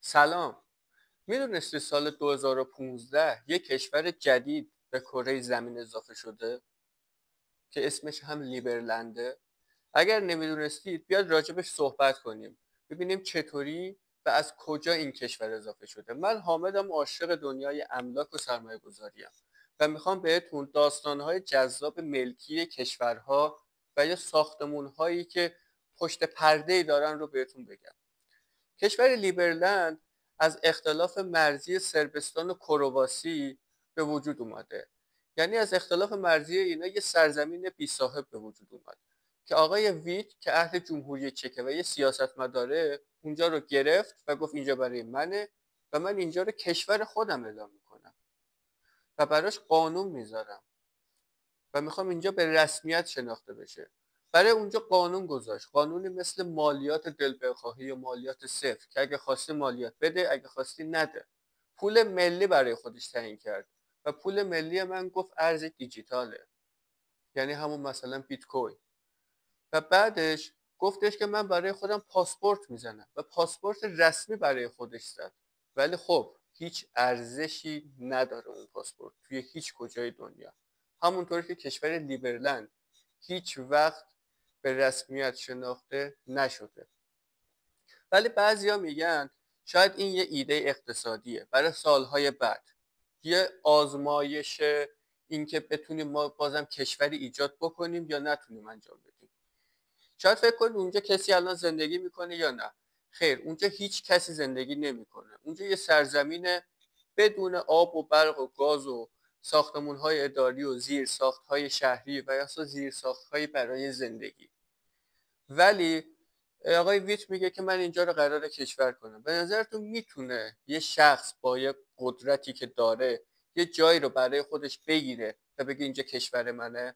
سلام. میدونستی سال 2015 یک کشور جدید به کره زمین اضافه شده که اسمش هم لیبرلنده؟ اگر نمیدونستید بیاد راجبش صحبت کنیم، ببینیم چطوری و از کجا این کشور اضافه شده. من حامدم، عاشق دنیای املاک و سرمایه گذاریم و میخوام بهتون داستانهای جذاب ملکی کشورها و یا ساختمونهایی که پشت پرده‌ای دارن رو بهتون بگم. کشور لیبرلند از اختلاف مرزی صربستان و کرواسی به وجود اومده. یعنی از اختلاف مرزی اینا یه سرزمین بی صاحب به وجود اومد که آقای ویت که اهل جمهوری چکه و یه سیاستمداره اونجا رو گرفت و گفت اینجا برای منه و من اینجا رو کشور خودم اعلام میکنم و براش قانون میذارم و میخوام اینجا به رسمیت شناخته بشه. برای اونجا قانون گذاشت، قانونی مثل مالیات دل بخواهی یا مالیات صفر که اگه خواستی مالیات بده، اگه خواستی نده. پول ملی برای خودش تعیین کرد و پول ملی من گفت ارز دیجیتاله، یعنی همون مثلا بیت کوین. و بعدش گفتش که من برای خودم پاسپورت میزنم و پاسپورت رسمی برای خودش زد. ولی خب هیچ ارزشی نداره اون پاسپورت توی هیچ کجای دنیا. همونطور که کشور لیبرلند هیچ وقت به رسمیت شناخته نشده. ولی بعضیا میگن شاید این یه ایده اقتصادیه برای سالهای بعد، یه آزمایش، اینکه بتونیم ما بازم کشوری ایجاد بکنیم یا نتونیم انجام بدیم. شاید فکر کنید اونجا کسی الان زندگی میکنه یا نه. خیر، اونجا هیچ کسی زندگی نمیکنه. اونجا یه سرزمین بدون آب و برق و گاز و ساختمان‌های اداری و زیر ساخت‌های شهری و یا زیر ساخت‌های برای زندگی. ولی آقای ویت میگه که من اینجا رو قراره کشور کنم. به نظرتون میتونه یه شخص با یه قدرتی که داره یه جایی رو برای خودش بگیره و بگه اینجا کشور منه؟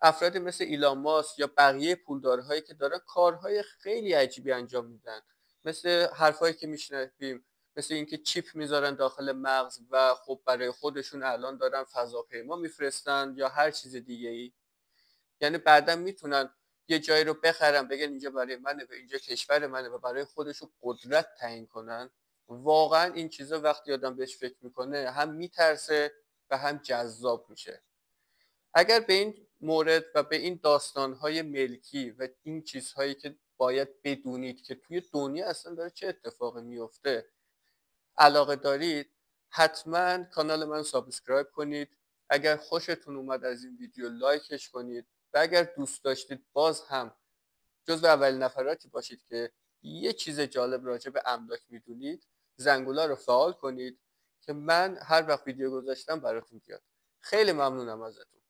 افرادی مثل ایلان ماسک یا بقیه پولدارهایی که دارن کارهای خیلی عجیبی انجام میدن، مثل حرفایی که میشنویم، مثل اینکه چیپ میذارن داخل مغز و خب برای خودشون الان دارن فضاپیما میفرستن یا هر چیز دیگه ای. یعنی بعدا میتونن یه جایی رو بخرن بگن اینجا برای منه و اینجا کشور منه و برای خودشون قدرت تعیین کنن. واقعا این چیزا وقتی آدم بهش فکر میکنه هم میترسه و هم جذاب میشه. اگر به این مورد و به این داستانهای ملکی و این چیزهایی که باید بدونید که توی دنیا اصلا داره چه اتفاقی میفته علاقه دارید، حتما کانال من سابسکرایب کنید. اگر خوشتون اومد از این ویدیو لایکش کنید و اگر دوست داشتید باز هم جزو اولین نفراتی باشید که یه چیز جالب راجع به املاک میدونید، زنگوله رو فعال کنید که من هر وقت ویدیو گذاشتم براتون بیاد. خیلی ممنونم ازتون.